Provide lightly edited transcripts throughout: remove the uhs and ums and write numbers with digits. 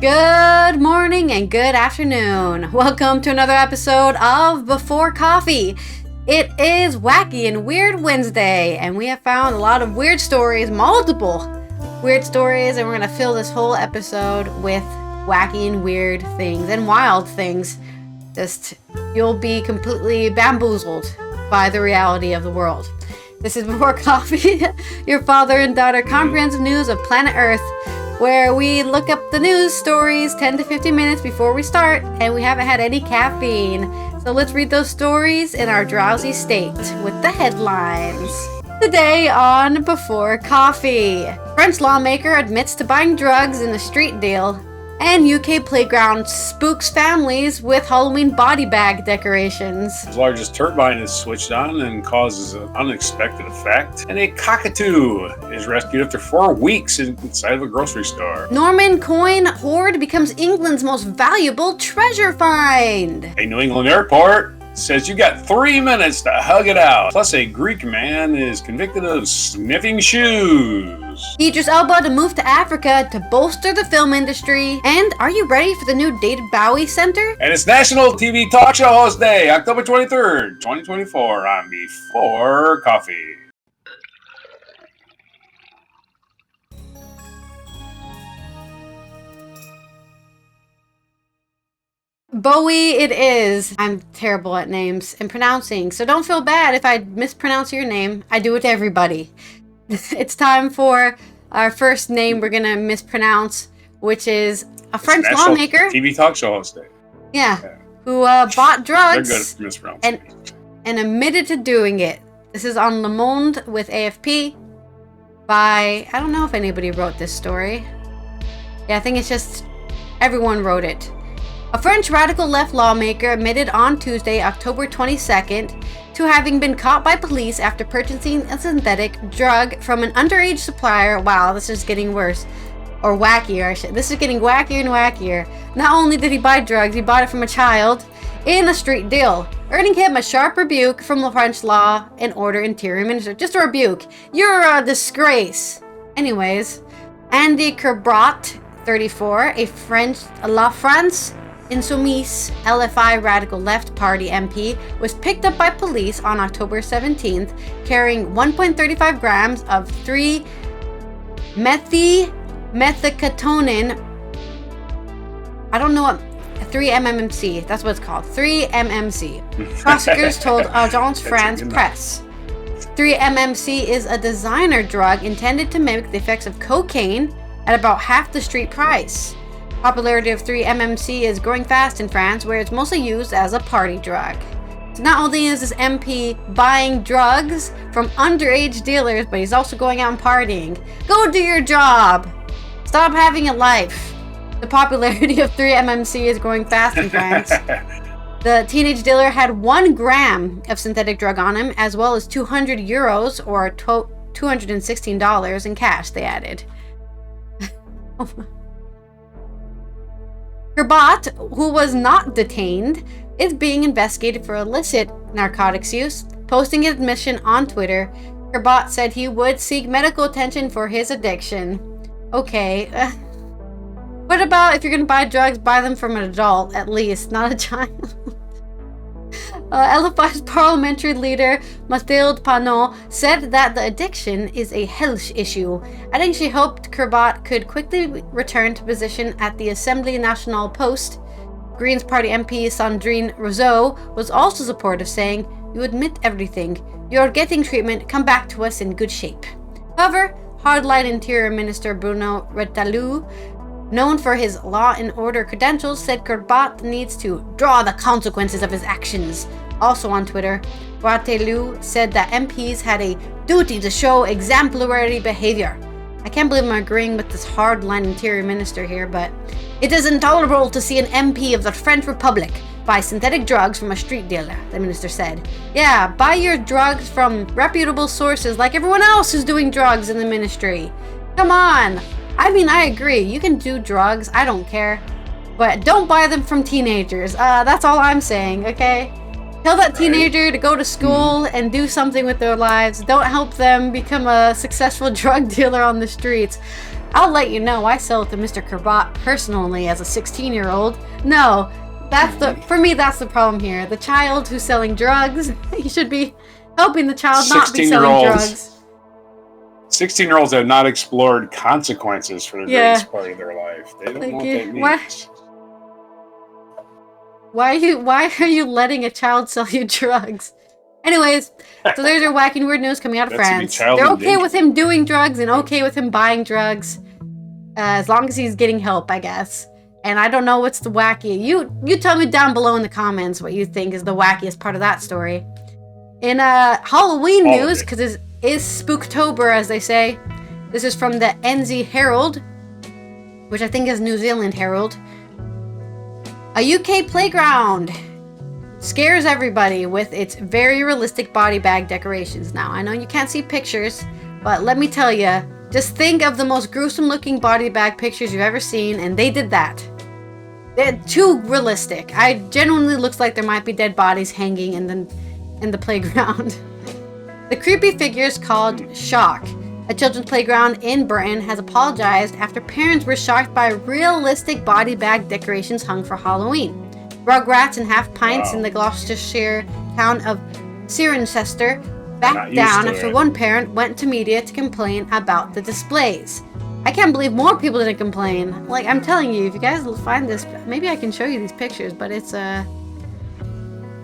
Good morning and good afternoon. Welcome to another episode of Before Coffee. It is Wacky and Weird Wednesday, and we have found a lot of weird stories, multiple weird stories, and we're going to fill this whole episode with wacky and weird things and wild things. You'll be completely bamboozled by the reality of the world. This is Before Coffee, your father and daughter comprehensive news of planet Earth, where we look up the news stories 10 to 15 minutes before we start, and we haven't had any caffeine. So let's read those stories in our drowsy state with the headlines. Today on Before Coffee, French lawmaker admits to buying drugs in a street deal, and UK playground spooks families with Halloween body bag decorations. The largest turbine is switched on and causes an unexpected effect. And a cockatoo is rescued after 4 weeks inside of a grocery store. Norman Coin Hoard becomes England's most valuable treasure find. A New England airport says you got 3 minutes to hug it out. Plus, a Greek man is convicted of sniffing shoes. Idris Elba to move to Africa to bolster the film industry. And are you ready for the new David Bowie Center? And it's National TV Talk Show Host Day, October 23rd, 2024 on Before Coffee. Bowie it is. I'm terrible at names and pronouncing, so don't feel bad if I mispronounce your name. I do it to everybody. It's time for our first name we're going to mispronounce, which is a French lawmaker. TV Talk Show Host Day. Yeah. Who bought drugs. They're good at mispronouncing. And admitted to doing it. This is on Le Monde with AFP by, I don't know if anybody wrote this story. Yeah, I think it's just everyone wrote it. A French radical left lawmaker admitted on Tuesday, October 22nd, to having been caught by police after purchasing a synthetic drug from an underage supplier. Wow, this is getting worse. Or wackier. This is getting wackier and wackier. Not only did he buy drugs, he bought it from a child in a street deal, earning him a sharp rebuke from the French Law and Order Interior Minister. Just a rebuke. You're a disgrace. Anyways, Andy Kerbrat, 34, a La France Insoumise LFI Radical Left Party MP, was picked up by police on October 17th, carrying 1.35 grams of 3-methacatonin. I don't know what 3-MMC. That's what it's called. 3-MMC. Prosecutors told Agence France Presse. 3-MMC is a designer drug intended to mimic the effects of cocaine at about half the street price. Popularity of 3-MMC is growing fast in France, where it's mostly used as a party drug. So not only is this MP buying drugs from underage dealers, but he's also going out and partying. Go do your job! Stop having a life. The popularity of 3-MMC is growing fast in France. The teenage dealer had 1 gram of synthetic drug on him, as well as 200 euros, or $216 in cash, they added. Kerbrat, who was not detained, is being investigated for illicit narcotics use. Posting an admission on Twitter, Kerbrat said he would seek medical attention for his addiction. Okay. What about if you're going to buy drugs, buy them from an adult, at least, not a child? LFI's parliamentary leader, Mathilde Panot, said that the addiction is a health issue, adding she hoped Kerbrat could quickly return to position at the Assemblée Nationale post. Greens Party MP Sandrine Rousseau was also supportive, saying, "You admit everything. You're getting treatment. Come back to us in good shape." However, hardline Interior Minister Bruno Retailleau, known for his law and order credentials, said Kerbrat needs to draw the consequences of his actions. Also on Twitter, Retailleau said that MPs had a duty to show exemplary behavior. I can't believe I'm agreeing with this hardline Interior Minister here, but it is intolerable to see an MP of the French Republic buy synthetic drugs from a street dealer, the minister said. Yeah, buy your drugs from reputable sources like everyone else who's doing drugs in the ministry. Come on! I mean, I agree. You can do drugs. I don't care. But don't buy them from teenagers. That's all I'm saying, okay? Tell that teenager to go to school and do something with their lives. Don't help them become a successful drug dealer on the streets. I'll let you know, I sell it to Mr. Kerbat personally as a 16-year-old. No, for me, that's the problem here. The child who's selling drugs, you should be helping the child not be selling drugs. 16-year-olds have not explored consequences for the greatest part of their life. They don't know what that means. Why are you letting a child sell you drugs? Anyways, so there's your wacky weird news coming out of France. They're okay with him doing drugs and okay with him buying drugs, as long as he's getting help, I guess. And I don't know what's the wacky. You tell me down below in the comments what you think is the wackiest part of that story. In Halloween news, because it is Spooktober, as they say. This is from the NZ Herald, which I think is New Zealand Herald. A UK playground scares everybody with its very realistic body bag decorations. Now, I know you can't see pictures, but let me tell you, just think of the most gruesome looking body bag pictures you've ever seen, and they did that. They're too realistic. It genuinely looks like there might be dead bodies hanging in the playground. The creepy figures called Shock. A children's playground in Britain has apologized after parents were shocked by realistic body bag decorations hung for Halloween. Rugrats and half pints in the Gloucestershire town of Cirencester backed down after one parent went to media to complain about the displays. I can't believe more people didn't complain. Like, I'm telling you, if you guys find this, maybe I can show you these pictures, but it's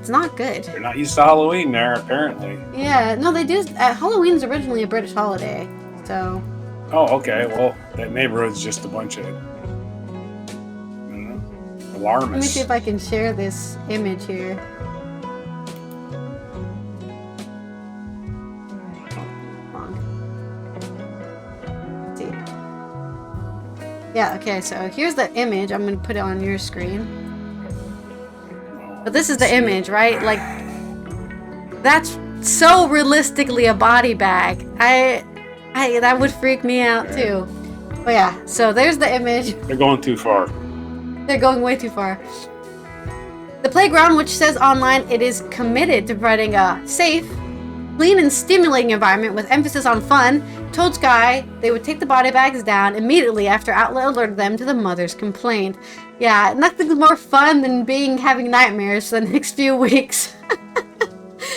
not good. They're not used to Halloween there, apparently. Yeah, no, they do. Halloween's originally a British holiday, so. Oh, okay. Well, that neighborhood's just a bunch of alarmists. Let me see if I can share this image here. Let's see. Yeah, okay, so here's the image. I'm going to put it on your screen. But this is the image, right? Like, that's so realistically a body bag. That would freak me out too. But yeah, so there's the image. They're going too far. They're going way too far. The playground, which says online it is committed to providing a safe, clean and stimulating environment with emphasis on fun, told Sky they would take the body bags down immediately after Outlet alerted them to the mother's complaint. Yeah, nothing's more fun than having nightmares for the next few weeks.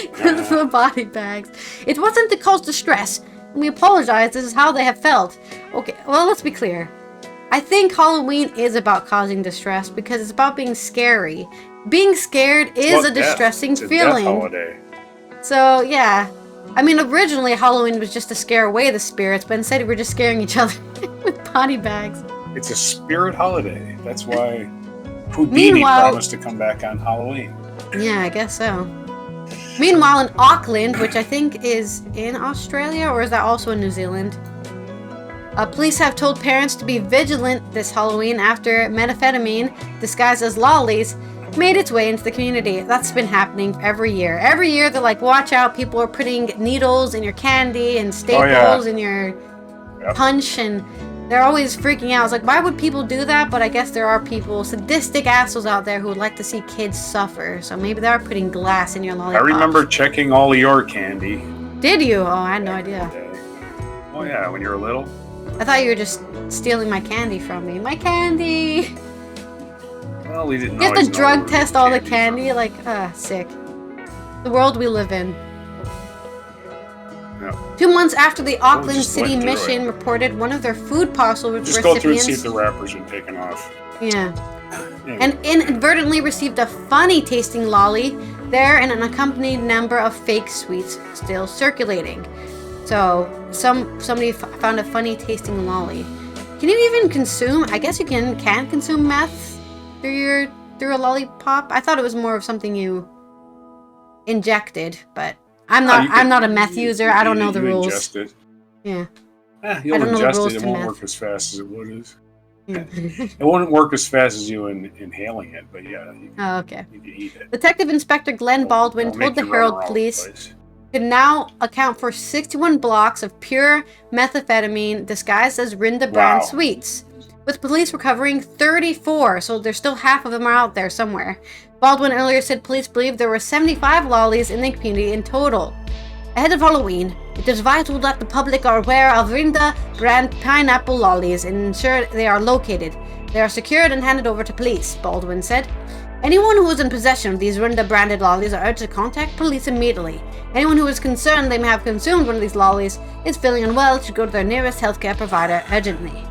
Because of the body bags. It wasn't to cause distress. We apologize, this is how they have felt. Okay, well, let's be clear. I think Halloween is about causing distress because it's about being scary. Being scared is a distressing feeling. Death holiday. So, yeah. I mean, originally Halloween was just to scare away the spirits, but instead we're just scaring each other with body bags. It's a spirit holiday. That's why Houdini promised to come back on Halloween. Yeah, I guess so. Meanwhile, in Auckland, which I think is in Australia, or is that also in New Zealand? Police have told parents to be vigilant this Halloween after methamphetamine, disguised as lollies, made its way into the community. That's been happening every year. Every year they're like, watch out, people are putting needles in your candy and staples in your punch, and they're always freaking out. It's like, why would people do that? But I guess there are people, sadistic assholes out there who would like to see kids suffer. So maybe they are putting glass in your lollipop. I remember checking all of your candy. Did you? Oh, I had no idea. Oh yeah, when you were little. I thought you were just stealing my candy from me. My candy! Well, we didn't. You have to drug test all the candy? Like, sick. The world we live in. Yeah. 2 months after the Auckland City Mission reported one of their food parcel recipients... Just go through and see if the wrappers are taken off. Yeah. And inadvertently received a funny-tasting lolly there and an accompanied number of fake sweets still circulating. So, somebody found a funny-tasting lolly. Can you even consume... I guess you can consume meth through a lollipop? I thought it was more of something you injected, but I'm not a meth user. I don't know the rules. Ingest it. Yeah. You'll ingest it. It won't work as fast as it would. Yeah. It won't work as fast as you inhaling it, but yeah. You can eat it. Detective Inspector Glenn Baldwin told the Herald Police could now account for 61 blocks of pure methamphetamine disguised as Rinda brand sweets, with police recovering 34, so there's still half of them are out there somewhere. Baldwin earlier said police believe there were 75 lollies in the community in total. Ahead of Halloween, It is vital that the public are aware of Rinda brand pineapple lollies and ensure they are located. They are secured and handed over to police, Baldwin said. Anyone who is in possession of these Rinda branded lollies are urged to contact police immediately. Anyone who is concerned they may have consumed one of these lollies is feeling unwell should go to their nearest healthcare provider urgently.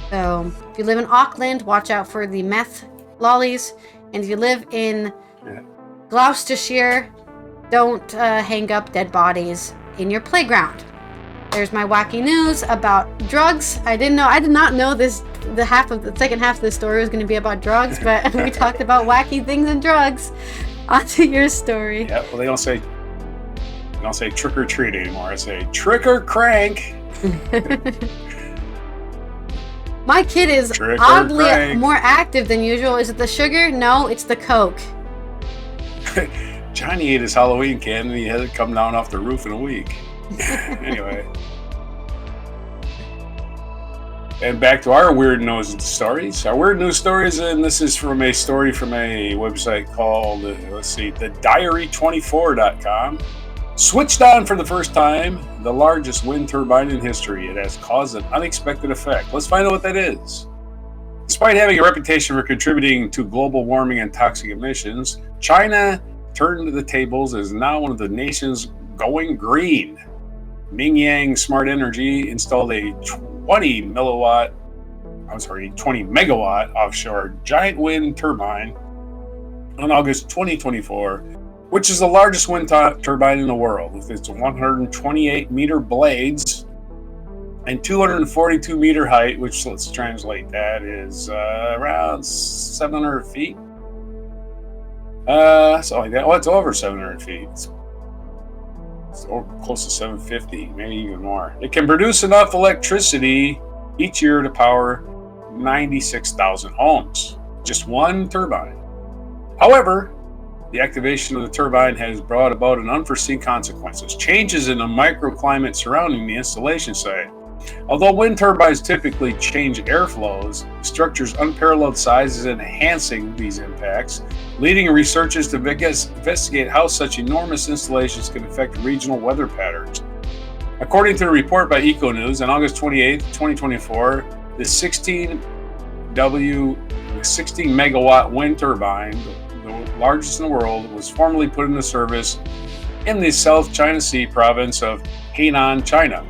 So, if you live in Auckland, watch out for the meth lollies. And if you live in Gloucestershire, don't hang up dead bodies in your playground. There's my wacky news about drugs. I did not know this. The second half of the story was going to be about drugs, but we talked about wacky things and drugs. On to your story. Yeah, well, they don't say trick or treat anymore. I say trick or crank. My kid is oddly more active than usual. Is it the sugar? No, it's the Coke. Johnny ate his Halloween candy and he had it come down off the roof in a week. Anyway. And back to our weird news stories. Our weird news stories, and this is from a story from a website called, thediary24.com. Switched on for the first time, the largest wind turbine in history. It has caused an unexpected effect. Let's find out what that is. Despite having a reputation for contributing to global warming and toxic emissions, China turned to the tables as now one of the nations going green. Mingyang Smart Energy installed a 20 megawatt offshore giant wind turbine on August 2024, which is the largest wind turbine in the world, with its 128 meter blades and 242 meter height, which, let's translate that, is around 700 feet. Something like that. Well, it's over 700 feet. It's close to 750, maybe even more. It can produce enough electricity each year to power 96,000 homes. Just one turbine. However, the activation of the turbine has brought about an unforeseen consequences. Changes in the microclimate surrounding the installation site. Although wind turbines typically change airflows, the structure's unparalleled size is enhancing these impacts, leading researchers to investigate how such enormous installations can affect regional weather patterns. According to a report by EcoNews, on August 28, 2024, the 16 megawatt wind turbine, the largest in the world, was formally put into service in the South China Sea province of Hainan, China.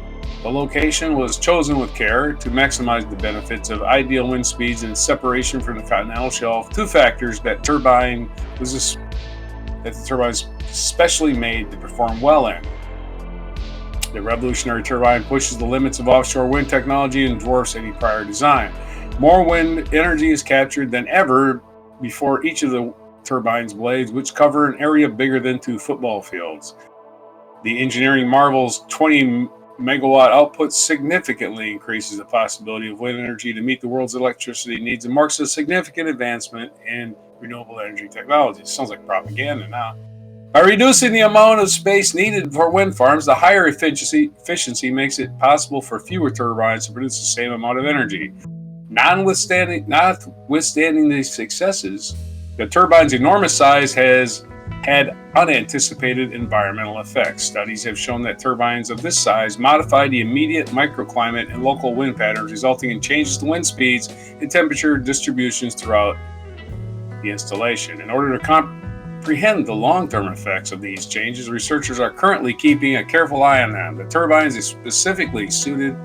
The location was chosen with care to maximize the benefits of ideal wind speeds and separation from the continental shelf, two factors that the turbine is specially made to perform well in. The revolutionary turbine pushes the limits of offshore wind technology and dwarfs any prior design. More wind energy is captured than ever before each of the turbine's blades, which cover an area bigger than 2 football fields. The engineering marvel's 20 megawatt output significantly increases the possibility of wind energy to meet the world's electricity needs and marks a significant advancement in renewable energy technology. Sounds like propaganda now. By reducing the amount of space needed for wind farms, the higher efficiency makes it possible for fewer turbines to produce the same amount of energy. Notwithstanding these successes, the turbine's enormous size has had unanticipated environmental effects. Studies have shown that turbines of this size modify the immediate microclimate and local wind patterns, resulting in changes to wind speeds and temperature distributions throughout the installation. In order to comprehend the long-term effects of these changes, researchers are currently keeping a careful eye on them. The turbines is specifically suited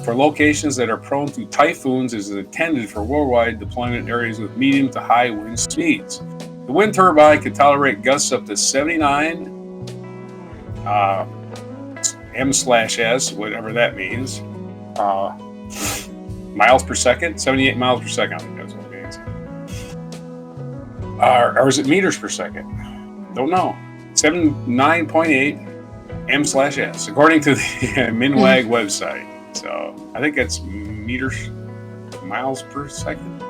for locations that are prone to typhoons and is intended for worldwide deployment areas with medium to high wind speeds. The wind turbine can tolerate gusts up to 79 m/s, whatever that means, miles per second, 78 miles per second, I think that's what it means. Or is it meters per second? Don't know. 79.8 m/s, according to the Minwag website. So I think that's miles per second.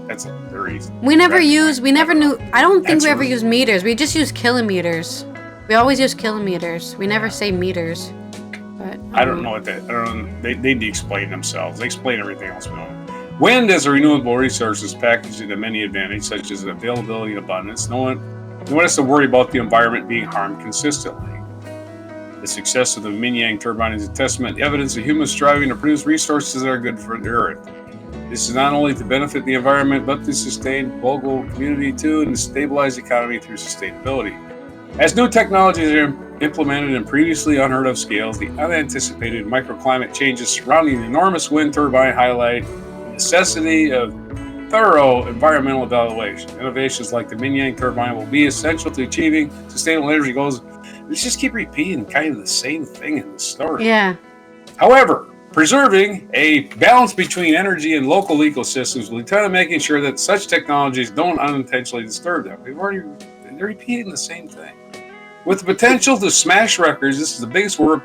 That's very easy. We never knew. I don't think we ever use meters. We just use kilometers. We always use kilometers. We never say meters. But I don't know what that. I don't know. They need to explain themselves. They explain everything else we know. Wind as a renewable resource is packaged into many advantages, such as availability and abundance. No one has to worry about the environment being harmed consistently. The success of the Minyang turbine is a testament to evidence of humans striving to produce resources that are good for the earth. This is not only to benefit the environment, but to sustain local community too, and to stabilize the economy through sustainability. As new technologies are implemented in previously unheard of scales, the unanticipated microclimate changes surrounding the enormous wind turbine highlight the necessity of thorough environmental evaluation. Innovations like the Minyang turbine will be essential to achieving sustainable energy goals. Let's just keep repeating kind of the same thing in the story. Yeah. However, preserving a balance between energy and local ecosystems will depend on making sure that such technologies don't unintentionally disturb them. They're repeating the same thing. With the potential to smash records, this is the biggest world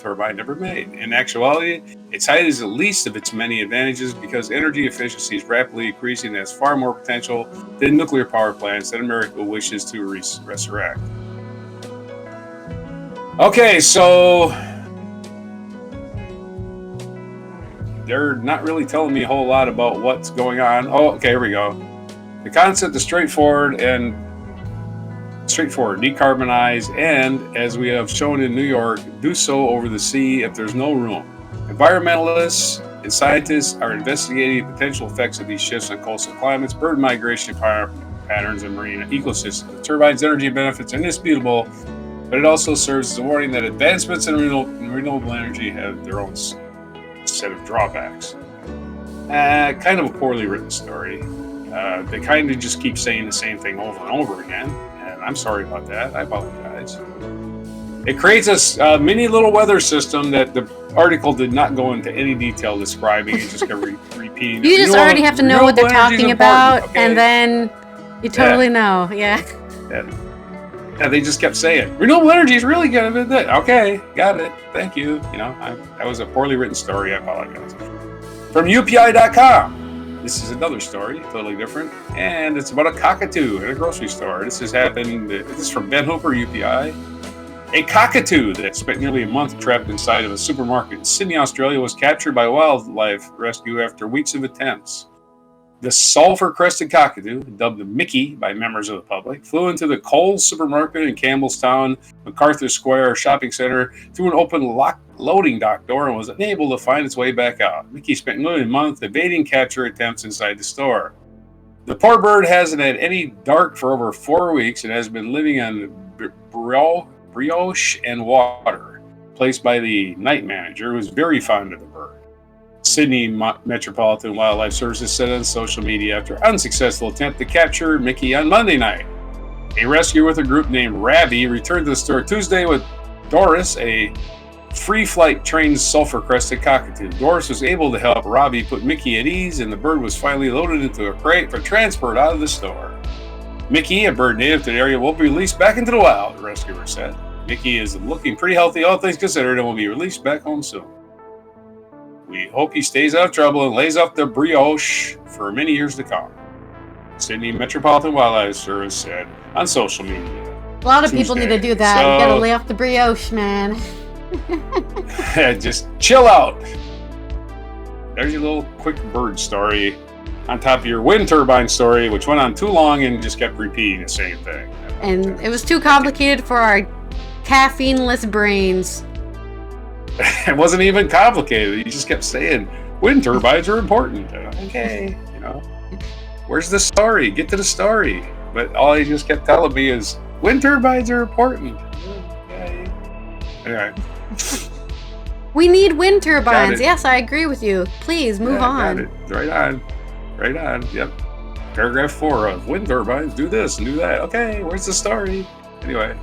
turbine ever made. In actuality, its height is the least of its many advantages because energy efficiency is rapidly increasing and has far more potential than nuclear power plants that America wishes to resurrect. Okay, so they're not really telling me a whole lot about what's going on. Oh, okay, here we go. The concept is straightforward, decarbonize, and as we have shown in New York, do so over the sea if there's no room. Environmentalists and scientists are investigating the potential effects of these shifts on coastal climates, bird migration patterns, and marine ecosystems. The turbine's energy benefits are indisputable, but it also serves as a warning that advancements in renewable energy have their own set of drawbacks. Kind of a poorly written story. They kind of just keep saying the same thing over and over again. I'm sorry about that. I apologize. It creates a mini little weather system that the article did not go into any detail describing. It just kept repeating. You just already have to know what they're talking about, okay? And then you totally know. Yeah. Yeah, they just kept saying, renewable energy is really good at that. Okay, got it. Thank you. That was a poorly written story. I apologize. From UPI.com. This is another story, totally different, and it's about a cockatoo in a grocery store. This has happened. This is from Ben Hooper, UPI. A cockatoo that spent nearly a month trapped inside of a supermarket in Sydney, Australia, was captured by wildlife rescue after weeks of attempts. The sulfur-crested cockatoo, dubbed Mickey by members of the public, flew into the Coles supermarket in Campbellstown, MacArthur Square shopping center through an open loading dock door and was unable to find its way back out. Mickey spent nearly a month evading capture attempts inside the store. The poor bird hasn't had any dark for over 4 weeks and has been living on brioche and water, placed by the night manager, who is very fond of the bird. Sydney Metropolitan Wildlife Services said on social media after an unsuccessful attempt to capture Mickey on Monday night. A rescue with a group named Rabby returned to the store Tuesday with Doris, a free-flight trained sulfur-crested cockatoo. Doris was able to help Robbie put Mickey at ease, and the bird was finally loaded into a crate for transport out of the store. Mickey, a bird native to the area, will be released back into the wild, the rescuer said. Mickey is looking pretty healthy, all things considered, and will be released back home soon. We hope he stays out of trouble and lays off the brioche for many years to come, Sydney Metropolitan Wildlife Service said on social media. A lot of people need to do that. You gotta lay off the brioche, man. Just chill out. There's your little quick bird story on top of your wind turbine story, which went on too long and just kept repeating the same thing. And it was too complicated for our caffeine-less brains. It wasn't even complicated. You just kept saying wind turbines are important. Okay, where's the story? Get to the story. But all he just kept telling me is wind turbines are important. Okay. Anyway. We need wind turbines. Yes, I agree with you. Please move on. Got it. Right on. Yep. Paragraph 4 of wind turbines do this and do that. Okay, where's the story? Anyway.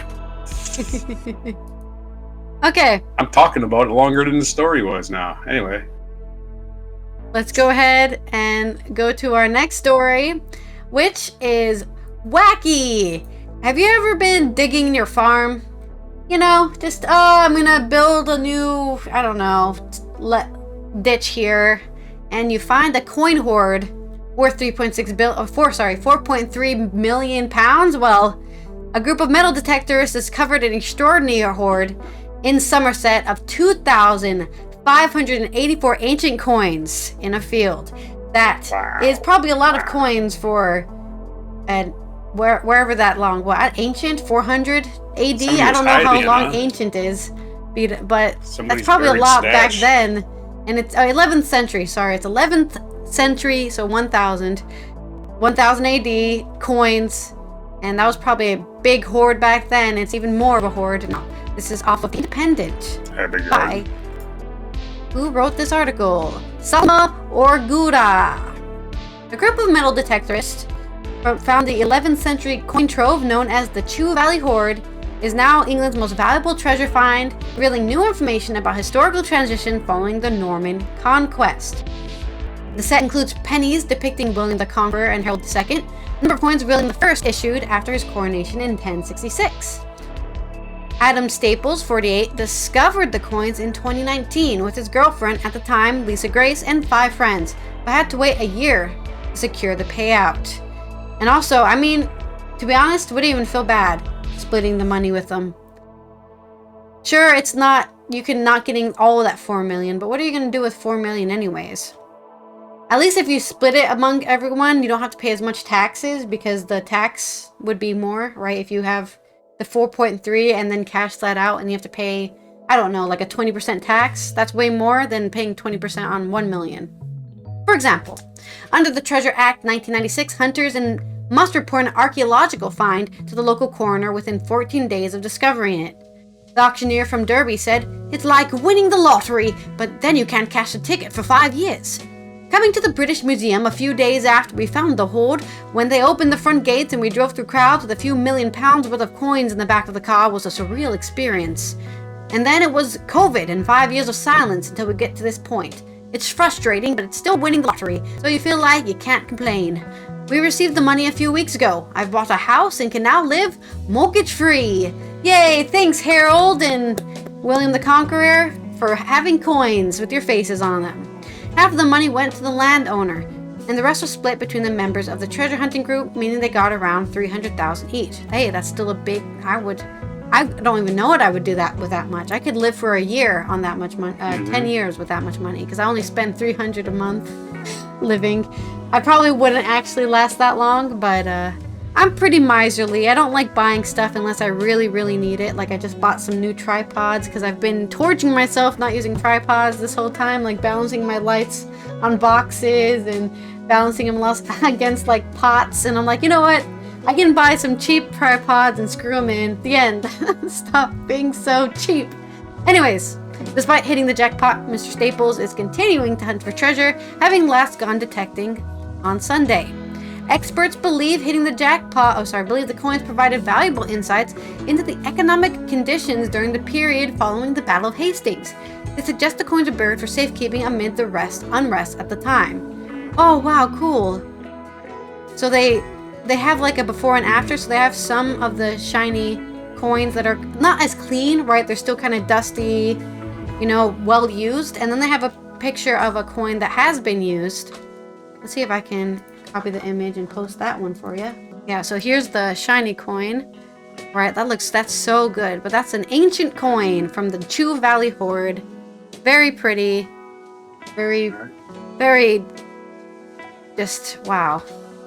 Okay. I'm talking about it longer than the story was now. Anyway. Let's go ahead and go to our next story, which is wacky. Have you ever been digging your farm? I'm gonna build a new, ditch here, and you find a coin hoard worth 4.3 million pounds. Well, a group of metal detectors discovered an extraordinary hoard in Somerset of 2,584 ancient coins in a field. That is probably a lot of coins for wherever that long. What, ancient? 400 AD? I don't know how long ancient is. but Somebody's that's probably a buried lot stash. back then. And it's 11th century, sorry. It's 11th century, so 1000 AD coins. And that was probably a big hoard back then. It's even more of a hoard. No, this is off of Independent. By who wrote this article? Salma Orgura. A group of metal detectorists found the 11th century coin trove known as the Chew Valley Hoard is now England's most valuable treasure find, revealing new information about historical transition following the Norman conquest. The set includes pennies depicting William the Conqueror and Harold II, number of coins revealing the first issued after his coronation in 1066. Adam Staples, 48, discovered the coins in 2019 with his girlfriend at the time, Lisa Grace, and 5 friends, but had to wait a year to secure the payout. And also, I mean, to be honest, wouldn't even feel bad splitting the money with them. Sure, it's not, you can not getting all of that 4 million, but what are you going to do with 4 million anyways? At least if you split it among everyone, you don't have to pay as much taxes because the tax would be more, right? If you have the 4.3 and then cash that out and you have to pay, I don't know, like a 20% tax, that's way more than paying 20% on 1 million. For example, under the Treasure Act 1996, hunters must report an archaeological find to the local coroner within 14 days of discovering it. The auctioneer from Derby said, "It's like winning the lottery, but then you can't cash a ticket for 5 years." Coming to the British Museum a few days after we found the hoard, when they opened the front gates and we drove through crowds with a few million pounds worth of coins in the back of the car, was a surreal experience. And then it was COVID and 5 years of silence until we get to this point. It's frustrating, but it's still winning the lottery, so you feel like you can't complain. We received the money a few weeks ago. I've bought a house and can now live mortgage-free. Yay, thanks Harold and William the Conqueror for having coins with your faces on them. Half of the money went to the landowner, and the rest was split between the members of the treasure hunting group, meaning they got around 300,000 each. Hey, that's still a big, I don't even know what I would do that with that much. I could live for a year on that much money, 10 years with that much money, because I only spend 300 a month living. I probably wouldn't actually last that long, but I'm pretty miserly. I don't like buying stuff unless I really, really need it. Like I just bought some new tripods because I've been torturing myself not using tripods this whole time, like balancing my lights on boxes and balancing them against like pots. And I'm like, you know what? I can buy some cheap tripods and screw them in. The end. Stop being so cheap. Anyways, despite hitting the jackpot, Mr. Staples is continuing to hunt for treasure, having last gone detecting on Sunday. Experts believe the coins provided valuable insights into the economic conditions during the period following the Battle of Hastings. They suggest the coins are buried for safekeeping amid the unrest at the time. Oh wow, cool. So they have like a before and after, so they have some of the shiny coins that are not as clean, right? They're still kind of dusty, well used, and then they have a picture of a coin that has been used. Let's see if I can copy the image and post that one for you. Yeah, so here's the shiny coin. Right, that's so good. But that's an ancient coin from the Chew Valley Hoard. Very pretty. Very, very just wow.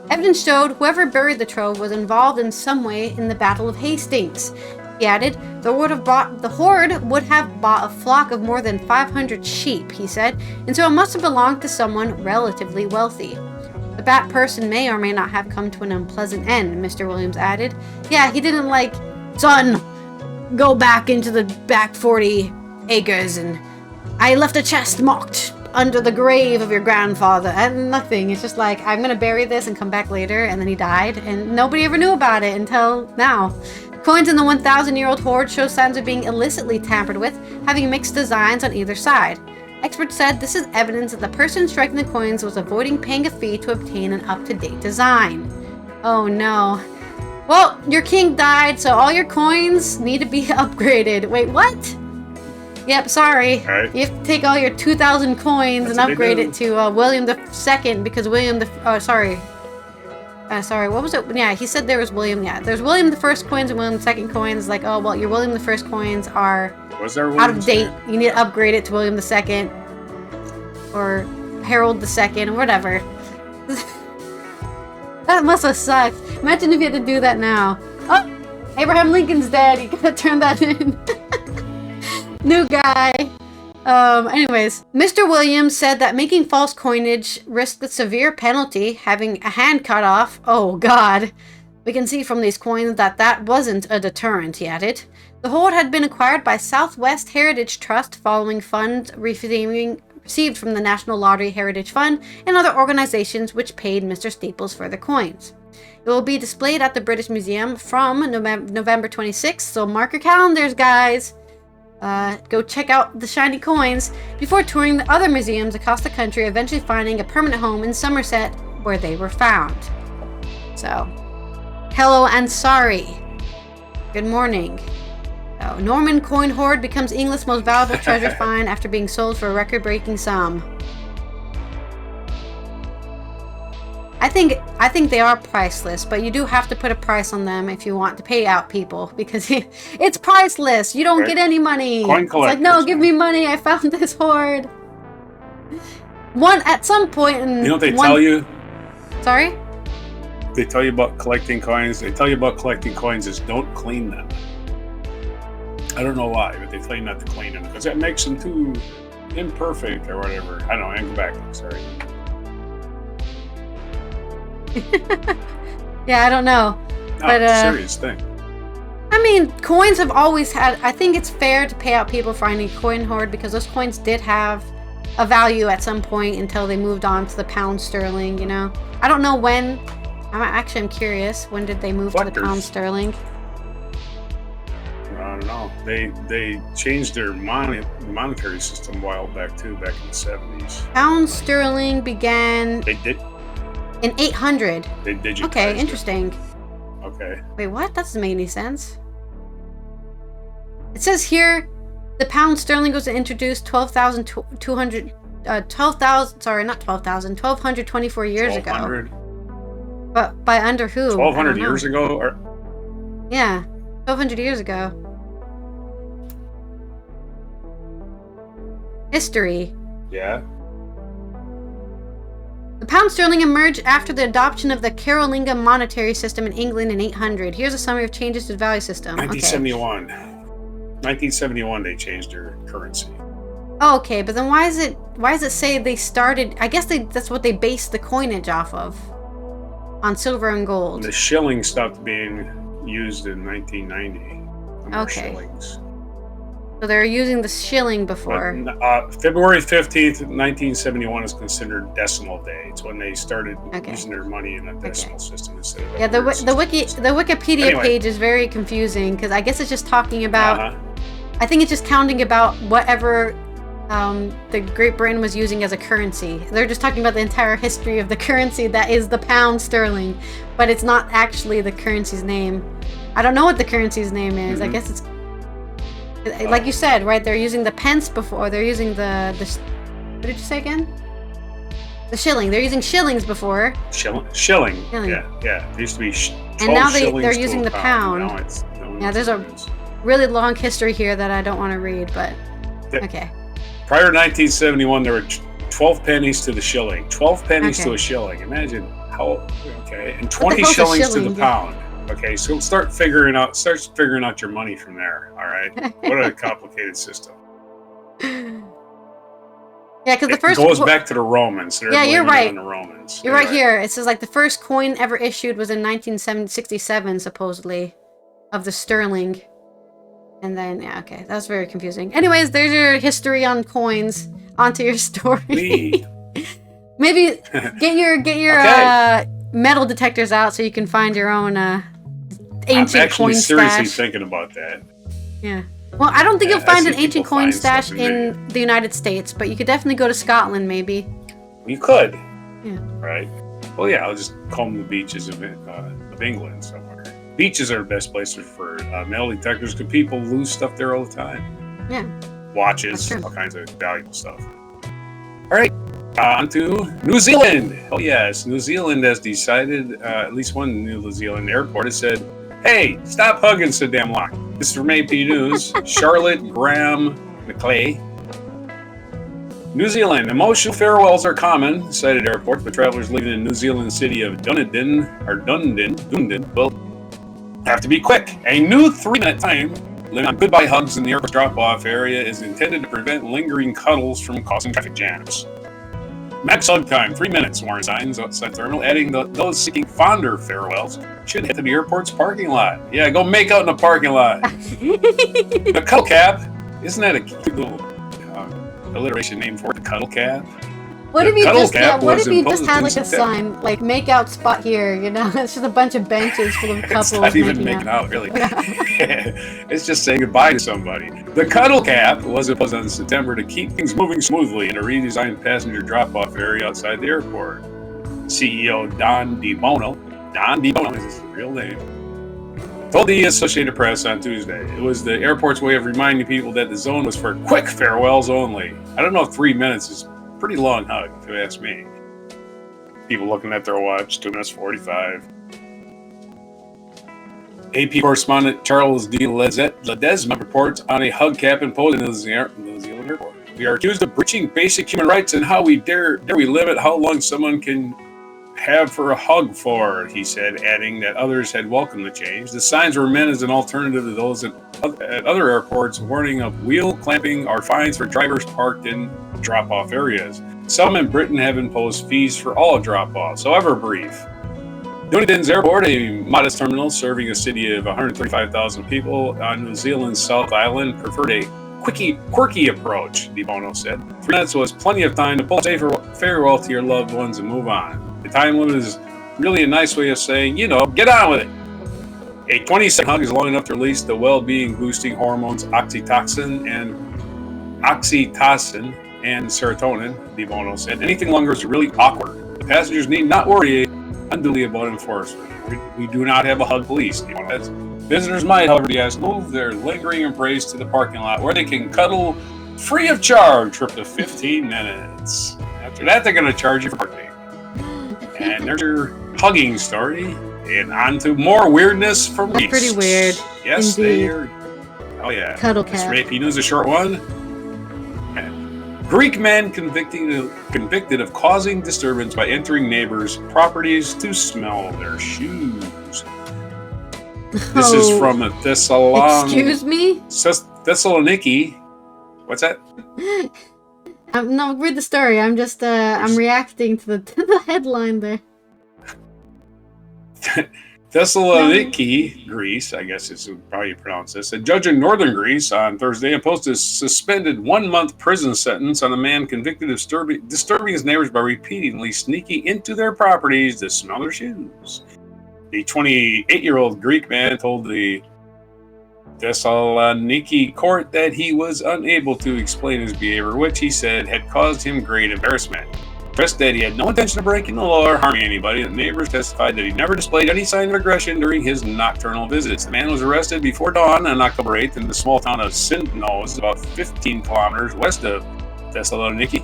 Evidence showed whoever buried the trove was involved in some way in the Battle of Hastings. He added, the hoard would have bought a flock of more than 500 sheep, he said, and so it must have belonged to someone relatively wealthy. The bat person may or may not have come to an unpleasant end, Mr. Williams added. Yeah, he didn't like, son, go back into the back 40 acres and I left a chest marked under the grave of your grandfather. And nothing. It's just like, I'm going to bury this and come back later. And then he died and nobody ever knew about it until now. Coins in the 1,000-year-old hoard show signs of being illicitly tampered with, having mixed designs on either side. Experts said this is evidence that the person striking the coins was avoiding paying a fee to obtain an up-to-date design. Oh no. Well, your king died, so all your coins need to be upgraded. Wait, what? Yep, sorry. Right. You have to take all your 2,000 coins and upgrade it to William II because sorry, what was it? Yeah, he said there was William. Yeah, there's William the First coins and William the Second coins. Like, oh, well, your William the First coins are out of date. You need to upgrade it to William the Second or Harold the Second or whatever. That must have sucked. Imagine if you had to do that now. Oh, Abraham Lincoln's dead. You gotta turn that in. New guy. Anyways, Mr. Williams said that making false coinage risked a severe penalty, having a hand cut off. Oh, God. We can see from these coins that wasn't a deterrent, he added. The hoard had been acquired by Southwest Heritage Trust following funds received from the National Lottery Heritage Fund and other organizations which paid Mr. Staples for the coins. It will be displayed at the British Museum from November 26th, so mark your calendars, guys. Go check out the shiny coins before touring the other museums across the country, eventually finding a permanent home in Somerset where they were found. So, hello and sorry. Good morning. So, Norman Coin Hoard becomes England's most valuable treasure find after being sold for a record-breaking sum. I think they are priceless, but you do have to put a price on them if you want to pay out people, because it's priceless. You don't get any money. Coin it's like, no, give me money. I found this hoard. At some point in... You know what they tell you? Sorry? They tell you about collecting coins. They tell you about collecting coins is don't clean them. I don't know why, but they tell you not to clean them because that makes them too imperfect or whatever. I don't know. I go back. Sorry. Yeah, I don't know. No, but it's a serious thing. I mean, coins have always had... I think it's fair to pay out people for any coin hoard because those coins did have a value at some point until they moved on to the pound sterling, you know? I don't know when. I'm curious. When did they move to the pound sterling? I don't know. They changed their monetary system a while back, too, back in the 70s. Pound sterling began... They did... In 800. They digitized Okay, interesting. Okay. Wait, what? That doesn't make any sense. It says here, the pound sterling was introduced 1,224 years ago. But by under who? 1,200 years ago? Or... Yeah, 1,200 years ago. History. Yeah. The pound sterling emerged after the adoption of the Carolinga monetary system in England in 800. Here's a summary of changes to the value system. 1971. 1971 they changed their currency. Oh, okay, but then why does it say they started... I guess that's what they based the coinage off of. On silver and gold. The shilling stopped being used in 1990. Okay. Shillings. So they were using the shilling before. But, February 15th, 1971 is considered decimal day. It's when they started using their money in a decimal system instead of the Wikipedia page is very confusing because I guess it's just talking about... I think it's just counting about whatever the Great Britain was using as a currency. They're just talking about the entire history of the currency that is the pound sterling, but it's not actually the currency's name. I don't know what the currency's name is. I guess it's... Like you said, right? They're using the pence before. They're using the what did you say again? The shilling. They're using shillings before. Shilling. Yeah. There used to be 12 and now shillings they're using the pound. Now there's a really long history here that I don't want to read, but okay. Prior to 1971, there were 12 pennies to the shilling. 12 pennies to a shilling. Imagine how. Okay, and 20 shillings to the pound. Okay, so start figuring out your money from there. All right, what a complicated system. Yeah, because the first goes back to the Romans. Yeah, you're right. The Romans. You're right here. It says like the first coin ever issued was in 1967, supposedly, of the sterling. And then okay, that's very confusing. Anyways, there's your history on coins. Onto your story. Maybe get your metal detectors out so you can find your own ancient coin stash. I'm actually seriously thinking about that. Yeah. Well, I don't think you'll find an ancient coin stash in the United States, but you could definitely go to Scotland, maybe. You could. Yeah. Right. Well, yeah, I'll just comb the beaches of England somewhere. Beaches are the best places for metal detectors because people lose stuff there all the time. Yeah. Watches, all kinds of valuable stuff. All right. On to New Zealand. Oh, yes. New Zealand has decided, at least one New Zealand airport has said, hey, stop hugging so damn long. This is from AP News. Charlotte Graham McClay. New Zealand. Emotional farewells are common, cited airports, but travelers leaving the New Zealand city of Dunedin will have to be quick. A new 3-minute time limit on goodbye hugs in the airport drop-off area is intended to prevent lingering cuddles from causing traffic jams. Max hug time, 3 minutes, warning signs outside the terminal, adding those seeking fonder farewells should head to the airport's parking lot. Yeah, go make out in the parking lot. The cuddle cap, isn't that a cute little alliteration name for it, the cuddle cap? What if you just had like a sign, like make out spot here, you know? It's just a bunch of benches full of couples. It's not even making out, really. It's just saying goodbye to somebody. The cuddle cap was imposed on September to keep things moving smoothly in a redesigned passenger drop-off area outside the airport. CEO Don DeBono is his real name, told the Associated Press on Tuesday it was the airport's way of reminding people that the zone was for quick farewells only. I don't know if 3 minutes is pretty long hug, if you ask me. People looking at their watch, 2 minutes 45. AP correspondent Charles D. Ledesma reports on a hug cap imposed in the New Zealand airport. We are accused of breaching basic human rights and how we dare we limit how long someone can have for a hug for, he said, adding that others had welcomed the change. The signs were meant as an alternative to those at other airports, warning of wheel clamping or fines for drivers parked in drop-off areas. Some in Britain have imposed fees for all drop-offs, however brief. Dunedin's Airport, a modest terminal serving a city of 135,000 people on New Zealand's South Island, preferred a quirky approach, DeBono said. 3 minutes was plenty of time to pull a farewell to your loved ones and move on. The time limit is really a nice way of saying, get on with it. A 20-second hug is long enough to release the well-being boosting hormones oxytocin and serotonin, DeBono said. Anything longer is really awkward. The passengers need not worry unduly about enforcement. We do not have a hug police, DeBono says. Visitors might, however, be asked to move their lingering embrace to the parking lot where they can cuddle free of charge for up to 15 minutes. After that, they're going to charge you for parking. And there's your hugging story. And on to more weirdness from That's pretty weird. Yes, indeed. they are. Oh, yeah. Cuddle This cat. rapey news, a short one. And Greek man convicted of causing disturbance by entering neighbors' properties to smell their shoes. This is from a Excuse me? Thessaloniki. What's that? No, read the story. I'm just I'm reacting to the headline there. Thessaloniki, Greece, I guess is how you pronounce this. A judge in northern Greece on Thursday imposed a suspended 1-month prison sentence on a man convicted of disturbing his neighbors by repeatedly sneaking into their properties to smell their shoes. The 28-year-old Greek man told the Thessaloniki court that he was unable to explain his behavior, which he said had caused him great embarrassment. Stressed that he had no intention of breaking the law or harming anybody, the neighbors testified that he never displayed any sign of aggression during his nocturnal visits. The man was arrested before dawn on October 8th in the small town of Sinnos, about 15 kilometers west of Thessaloniki.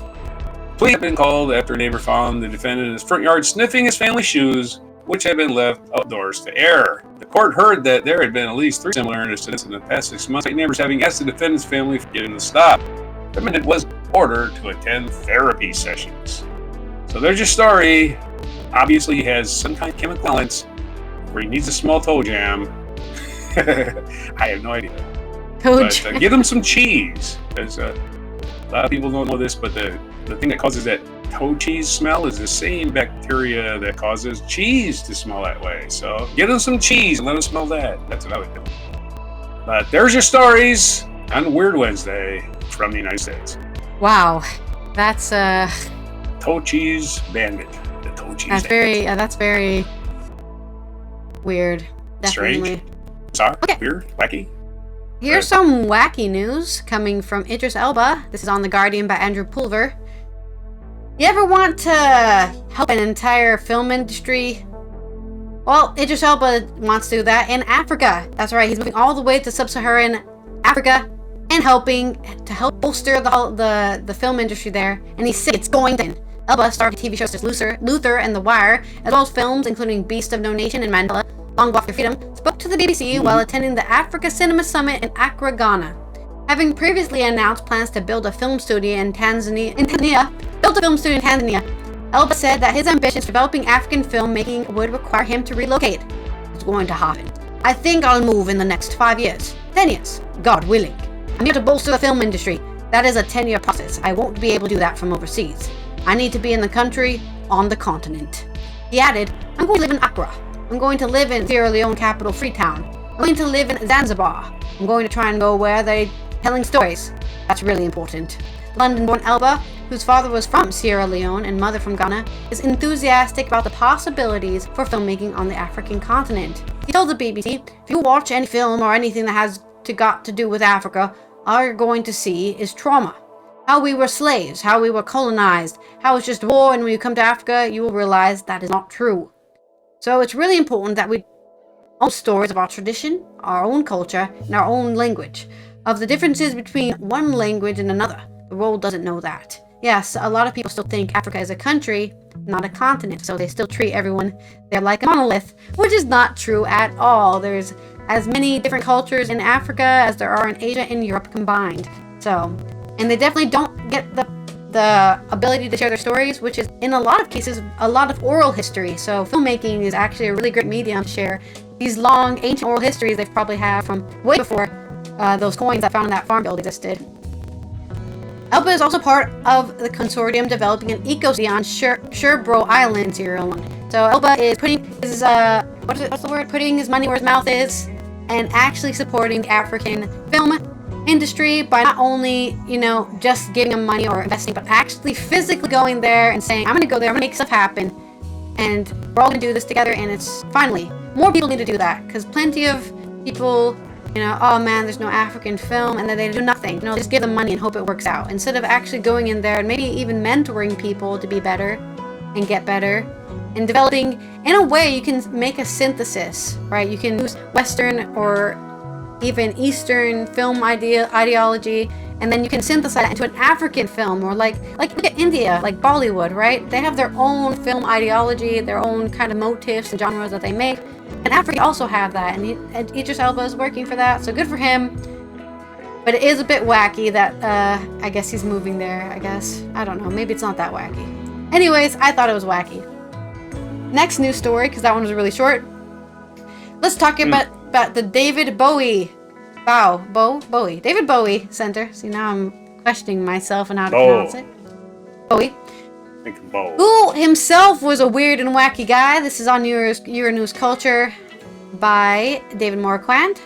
Police had been called after a neighbor found the defendant in his front yard sniffing his family's shoes, which had been left outdoors to air. The court heard that there had been at least 3 similar incidents in the past 6 months, neighbors having asked the defendant's family for getting to stop. The defendant was ordered to attend therapy sessions. So there's your story. Obviously, he has some kind of chemical balance where he needs a small toe jam. I have no idea. Give him some cheese. Because a lot of people don't know this, but the thing that causes that toe cheese smell is the same bacteria that causes cheese to smell that way. So give them some cheese and let them smell that. That's what I would do. But there's your stories on Weird Wednesday from the United States. Wow, that's toe cheese bandit. The toe cheese. That's very weird. Definitely. Strange. Sorry. Okay. Weird. Wacky. Here's some wacky news coming from Idris Elba. This is on The Guardian by Andrew Pulver. You ever want to help an entire film industry? Well, Idris Elba wants to do that in Africa. That's right, he's moving all the way to sub-Saharan Africa and help bolster the film industry there. And he's saying it's going in. Elba starred in TV shows such as Luther and The Wire, as well as films including Beast of No Nation and Mandela, Long Walk for Freedom, spoke to the BBC while attending the Africa Cinema Summit in Accra, Ghana. Having previously announced plans to build a film studio in Tanzania, Elba said that his ambitions for developing African filmmaking would require him to relocate. It's going to happen. I think I'll move in the next 5 years. 10 years, God willing. I'm here to bolster the film industry. That is a 10-year process. I won't be able to do that from overseas. I need to be in the country, on the continent. He added, I'm going to live in Accra. I'm going to live in Sierra Leone capital Freetown. I'm going to live in Zanzibar. I'm going to try and go where they're telling stories. That's really important. London-born Elba, whose father was from Sierra Leone and mother from Ghana, is enthusiastic about the possibilities for filmmaking on the African continent. He told the BBC, if you watch any film or anything that has got to do with Africa, all you're going to see is trauma. How we were slaves, how we were colonized, how it's just war, and when you come to Africa, you will realize that is not true. So it's really important that we tell stories of our tradition, our own culture, and our own language, of the differences between one language and another. The world doesn't know that. Yes, a lot of people still think Africa is a country, not a continent, so they still treat everyone there like a monolith, which is not true at all. There's as many different cultures in Africa as there are in Asia and Europe combined. So, and they definitely don't get the ability to share their stories, which is in a lot of cases a lot of oral history. So filmmaking is actually a really great medium to share these long ancient oral histories they've probably had from way before those coins that found in that farm build existed. Elba is also part of the consortium developing an ecosystem on Sherbro Island, Sierra Leone. So Elba is putting his putting his money where his mouth is, and actually supporting the African film industry by not only, just giving them money or investing, but actually physically going there and saying, I'm going to go there, I'm going to make stuff happen, and we're all going to do this together. And it's finally, more people need to do that, because plenty of people, oh man, there's no African film, and then they do nothing. Just give them money and hope it works out, instead of actually going in there and maybe even mentoring people to be better and get better. And developing, in a way, you can make a synthesis, right? You can use Western or even Eastern film ideology, and then you can synthesize it into an African film, or like look at India, like Bollywood, right? They have their own film ideology, their own kind of motifs and genres that they make, and Africa also have that, and Idris Elba is working for that, so good for him. But it is a bit wacky that I guess he's moving there. I don't know, maybe it's not that wacky. Anyways, I thought it was wacky. Next news story, because that one was really short. Let's talk about the David Bowie David Bowie Center. See, now I'm questioning myself and how to pronounce it. Bowie. Who himself was a weird and wacky guy. This is on Euronews Culture by David Morquand.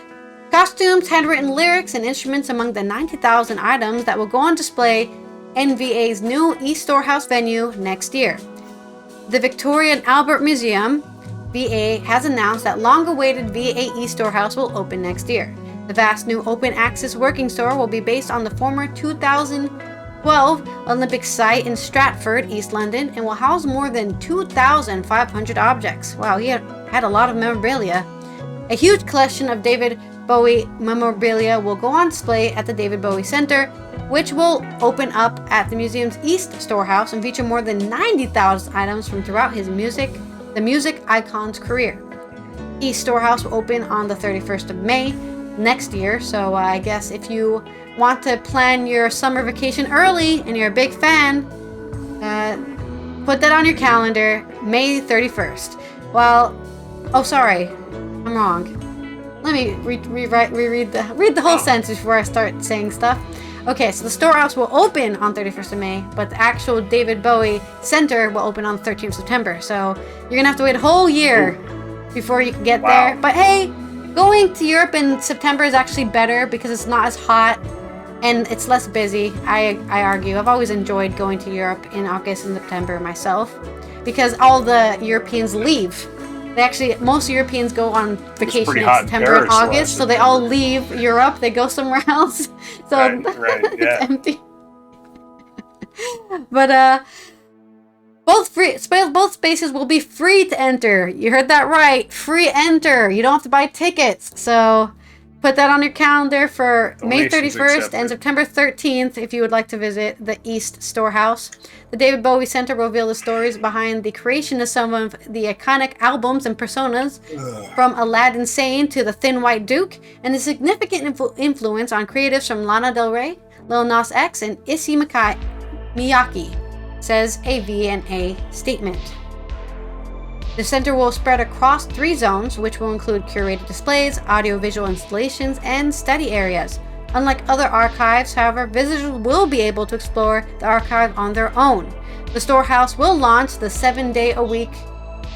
Costumes, handwritten lyrics, and instruments among the 90,000 items that will go on display in VA's new East Storehouse venue next year. The Victoria and Albert Museum, VA, has announced that long-awaited VA East Storehouse will open next year. The vast new open-access working store will be based on the former 2012 Olympic site in Stratford, East London, and will house more than 2,500 objects. Wow, he had a lot of memorabilia. A huge collection of David Bowie memorabilia will go on display at the David Bowie Center, which will open up at the museum's East Storehouse and feature more than 90,000 items from throughout the music icon's career. East Storehouse will open on the 31st of May next year, so I guess if you want to plan your summer vacation early and you're a big fan, put that on your calendar, May 31st. I'm wrong. Let me read the whole sentence before I start saying stuff. Okay, so the storehouse will open on 31st of May, but the actual David Bowie Center will open on 13th of September. So you're going to have to wait a whole year before you can get there. But hey, going to Europe in September is actually better because it's not as hot and it's less busy, I argue. I've always enjoyed going to Europe in August and September myself because all the Europeans leave. Most Europeans go on vacation in September and August, so they all leave Europe. They go somewhere else. So it's empty. But both spaces will be free to enter. You heard that right. Free enter. You don't have to buy tickets. So put that on your calendar for May 31st and September 13th if you would like to visit the East Storehouse. The David Bowie Center will reveal the stories behind the creation of some of the iconic albums and personas, from Aladdin Sane to The Thin White Duke, and the significant influence on creatives from Lana Del Rey, Lil Nas X, and Issey Miyake, says a V&A statement. The center will spread across 3 zones, which will include curated displays, audiovisual installations, and study areas. Unlike other archives, however, visitors will be able to explore the archive on their own. The storehouse will launch the 7-day-a-week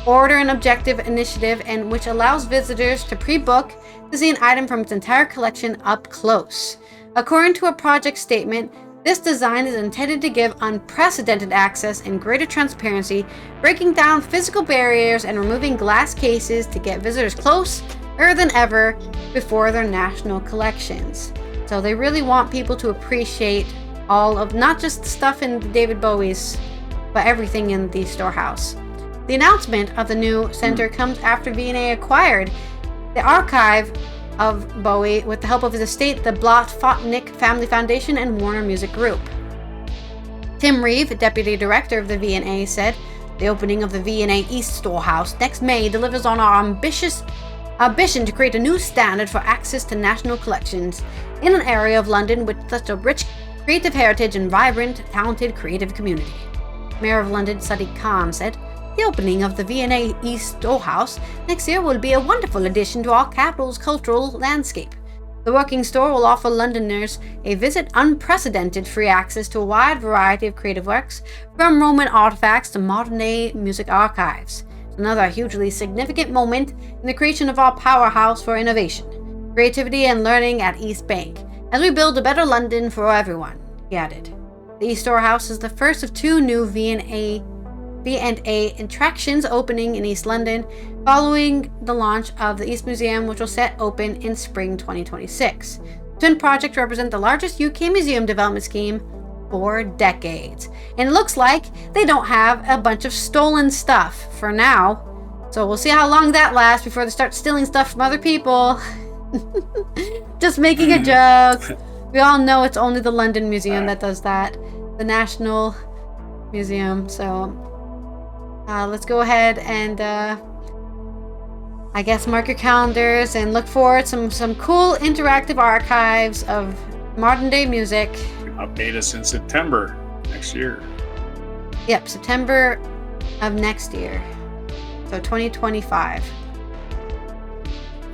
Order and Objective initiative, and which allows visitors to pre-book to see an item from its entire collection up close. According to a project statement, this design is intended to give unprecedented access and greater transparency, breaking down physical barriers and removing glass cases to get visitors closer than ever before their national collections. So they really want people to appreciate all of, not just the stuff in David Bowie's, but everything in the storehouse. The announcement of the new center comes after V&A acquired the archive of Bowie with the help of his estate, the Blott-Fotnick Family Foundation, and Warner Music Group. Tim Reeve, deputy director of the V&A, said, "The opening of the V&A East Storehouse next May delivers on our ambition to create a new standard for access to national collections in an area of London with such a rich creative heritage and vibrant, talented creative community." Mayor of London Sadiq Khan said, "The opening of the V&A East Storehouse next year will be a wonderful addition to our capital's cultural landscape. The working store will offer Londoners a visit unprecedented free access to a wide variety of creative works, from Roman artifacts to modern-day music archives. It's another hugely significant moment in the creation of our powerhouse for innovation, creativity, and learning at East Bank, as we build a better London for everyone," he added. The East Storehouse is the first of 2 new V&A attractions opening in East London, following the launch of the East Museum, which will set open in spring 2026. The twin projects represent the largest UK museum development scheme for decades, and it looks like they don't have a bunch of stolen stuff for now. So we'll see how long that lasts before they start stealing stuff from other people. Just making a joke. We all know it's only the London Museum that does that, the National Museum. So let's go ahead and I guess mark your calendars and look forward to some cool interactive archives of modern day music. Update us in September next year. Yep, September of next year. So 2025.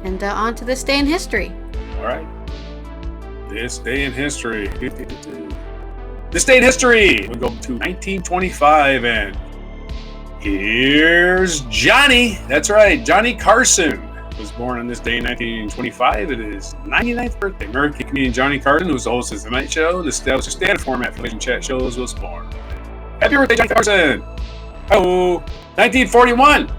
And on to this day in history. All right. This day in history. This day in history. We go to 1925 and here's Johnny. That's right. Johnny Carson was born on this day in 1925. It is 99th birthday. American comedian Johnny Carson, who was the host of The Tonight Show, the standard format for chat shows, was born. Happy birthday, Johnny Carson. Oh, 1941.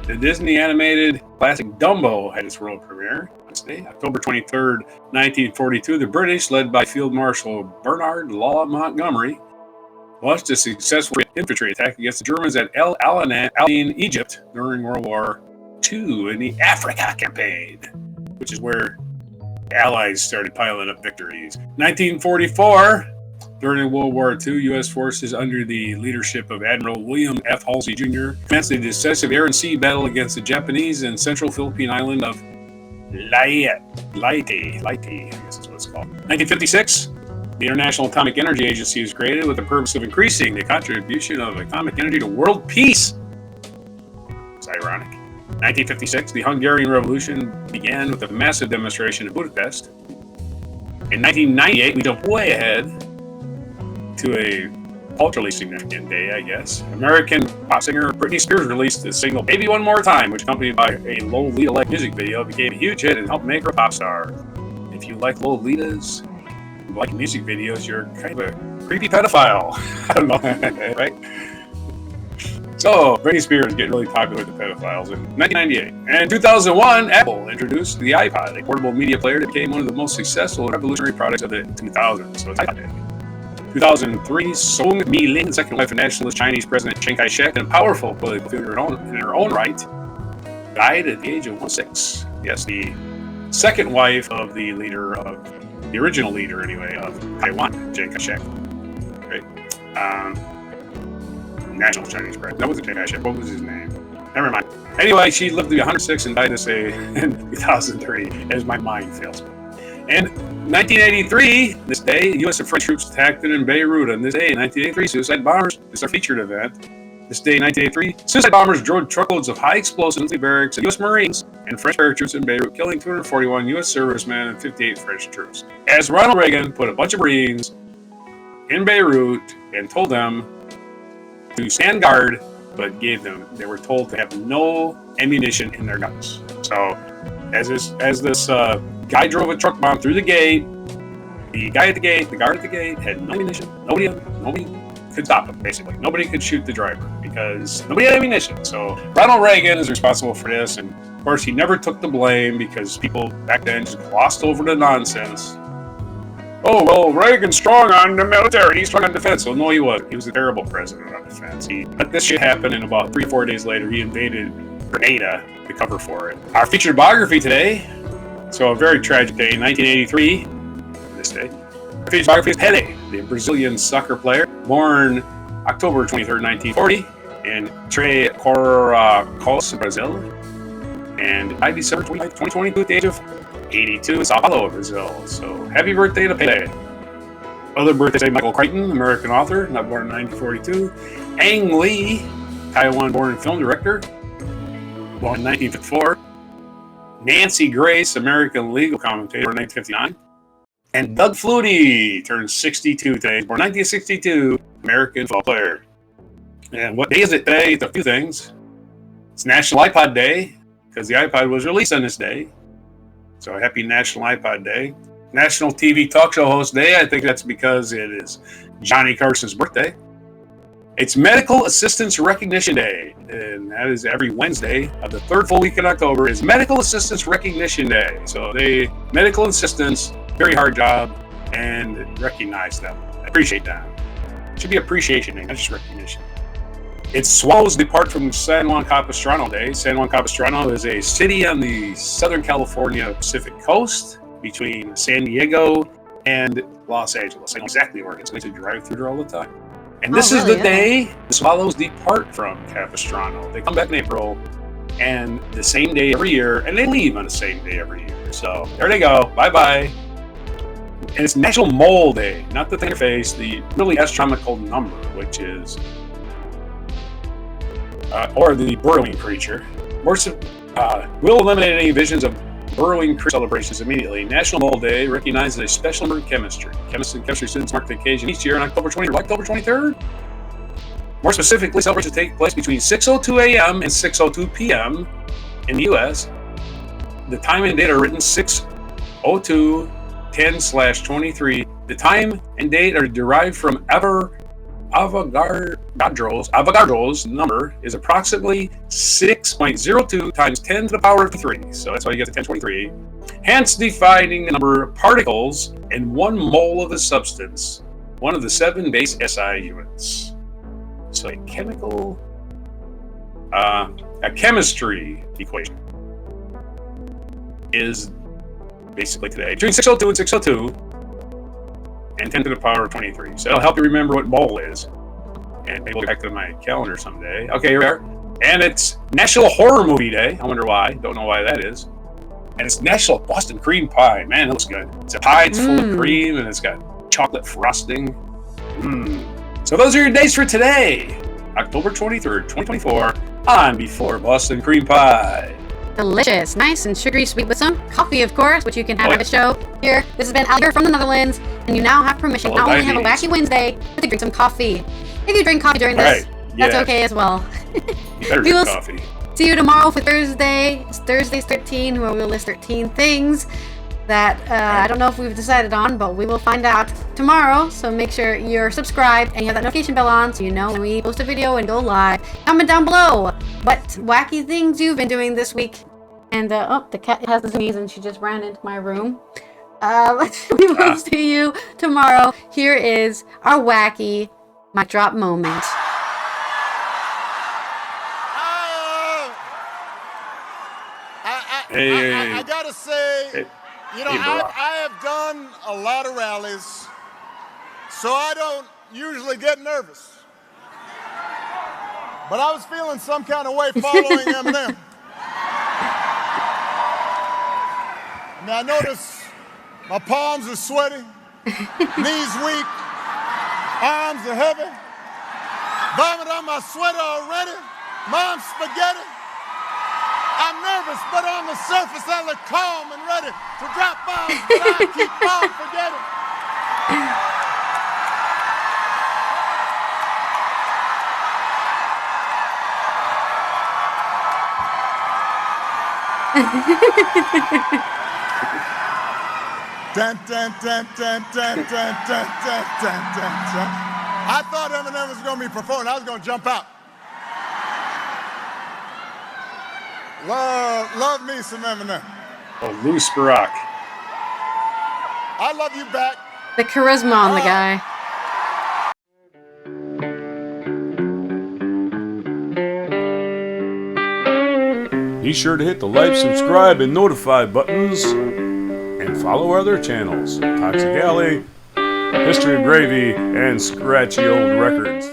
The Disney animated classic Dumbo had its world premiere. Wednesday, October 23rd, 1942, the British, led by Field Marshal Bernard Law Montgomery, launched a successful infantry attack against the Germans at El Alamein, Egypt, during World War II in the Africa campaign, which is where the Allies started piling up victories. 1944, during World War II, U.S. forces under the leadership of Admiral William F. Halsey Jr. commenced a decisive air and sea battle against the Japanese and central Philippine island of Leyte, I guess is what it's called. 1956, the International Atomic Energy Agency was created with the purpose of increasing the contribution of atomic energy to world peace. It's ironic. 1956, the Hungarian Revolution began with a massive demonstration in Budapest. In 1998, we jump way ahead to a culturally significant day, I guess. American pop singer Britney Spears released the single Baby One More Time, which, accompanied by a Lolita-like music video, became a huge hit and helped make her a pop star. If you like Lolitas, like music videos, you're kind of a creepy pedophile. I don't know, right? So, Britney Spears getting really popular with the pedophiles in 1998. And in 2001, Apple introduced the iPod, a portable media player that became one of the most successful and revolutionary products of the 2000s. So it's iPod. 2003, Song Mi-Lin, the second wife of nationalist Chinese President Chiang Kai-shek, and a powerful political figure in her own right, died at the age of 106. Yes, the second wife of the leader of, the original leader anyway, of Taiwan, Chiang Kai-shek. Right? National Chinese President. That wasn't Chiang Kai-shek. What was his name? Never mind. Anyway, she lived to be 106 and died this day in 2003, as my mind fails me. And 1983, this day, U.S. and French troops attacked in Beirut. On this day, in 1983, suicide bombers. It's our featured event. This day, 1983, suicide bombers drove truckloads of high explosives into barracks of U.S. Marines and French paratroops in Beirut, killing 241 U.S. servicemen and 58 French troops. As Ronald Reagan put a bunch of Marines in Beirut and told them to stand guard, but they were told to have no ammunition in their guns. So, as this guy drove a truck bomb through the gate, the guard at the gate had no ammunition. Nobody could stop him, basically. Nobody could shoot the driver because nobody had ammunition. So Ronald Reagan is responsible for this, and of course he never took the blame because people back then just glossed over the nonsense. Oh, well, Reagan's strong on the military, he's strong on defense. Well, no, he wasn't. He was a terrible president on defense. He let this shit happen, and about 3 or 4 days later, he invaded Grenada to cover for it. Our featured biography today, so a very tragic day, 1983, this day. Our featured biography is Pelé, the Brazilian soccer player, born October 23rd, 1940, in Três Corações, Brazil, and died December 29th, 2022 at the age of 82 in Sao Paulo, Brazil. So happy birthday to Pelé. Other birthdays: Michael Crichton, American author, not born in 1942. Ang Lee, Taiwan-born film director, born in 1954. Nancy Grace, American legal commentator, in 1959. And Doug Flutie turns 62 today. Born 1962, American football player. And what day is it today? It's a few things. It's National iPod Day, because the iPod was released on this day. So happy National iPod Day. National TV Talk Show Host Day. I think that's because it is Johnny Carson's birthday. It's Medical Assistance Recognition Day, and that is every Wednesday of the third full week in October is Medical Assistance Recognition Day. So medical assistants, very hard job, and recognize them. I appreciate that. It should be appreciation day, not just recognition. It's Swallows Depart from San Juan Capistrano Day. San Juan Capistrano is a city on the Southern California Pacific coast between San Diego and Los Angeles. I know exactly where it is. I used to drive through there all the time. And this is the day the swallows depart from Capistrano. They come back in April, and the same day every year, and they leave on the same day every year. So there they go. Bye-bye. And it's National Mole Day. Not the thing in your face, the really astronomical number, which is, or the burrowing creature. We'll eliminate any visions of burrowing creature celebrations immediately. National Mole Day recognizes a special number in chemistry. Chemists and chemistry students mark the occasion each year on October 23rd. More specifically, celebrations take place between 6:02 a.m. and 6:02 p.m. in the U.S. The time and date are written 6:02:10/23. The time and date are derived from Avogadro's number is approximately 6.02 times 10 to the power of 3. So that's why you get to 1023. Hence defining the number of particles in 1 mole of a substance, one of the 7 base SI units. So a chemistry equation is basically today between 6:02 and 6:02. And 10 to the power of 23. So it'll help you remember what mole is. And maybe we'll get back to my calendar someday. Okay, here we are. And it's National Horror Movie Day. I wonder why. Don't know why that is. And it's National Boston Cream Pie. Man, it looks good. It's a pie. It's full of cream, and it's got chocolate frosting. So those are your days for today. October 23rd, 2024 on Before Boston Cream Pie. Delicious, nice and sugary sweet with some coffee, of course, which you can have at the show here. This has been Alger from the Netherlands, and you now have permission not only to have a wacky Wednesday, but to drink some coffee. If you drink coffee during this, that's okay as well. You better drink coffee. See you tomorrow for Thursday. It's Thursday's 13, where we'll list 13 things that I don't know if we've decided on, but we will find out tomorrow. So make sure you're subscribed and you have that notification bell on so you know when we post a video and go live. Comment down below what wacky things you've been doing this week. And the cat has the zoomies and she just ran into my room. We will see you tomorrow. Here is our wacky mic drop moment. I gotta say, I have done a lot of rallies, so I don't usually get nervous. But I was feeling some kind of way following Eminem. Now I notice my palms are sweaty, knees weak, arms are heavy. Vomit on my sweater already. Mom's spaghetti. I'm nervous, but on the surface I look calm and ready to drop bombs, but I keep on forgetting. Dun, dun, dun, dun, dun, dun, dun, dun, dun, dun, dun. I thought Eminem was going to be performing. I was going to jump out. Love me some Eminem. Oh, loose Barack. I love you back. The charisma on the guy. Be sure to hit the like, subscribe, and notify buttons, and follow our other channels, Toxic Alley, History of Gravy, and Scratchy Old Records.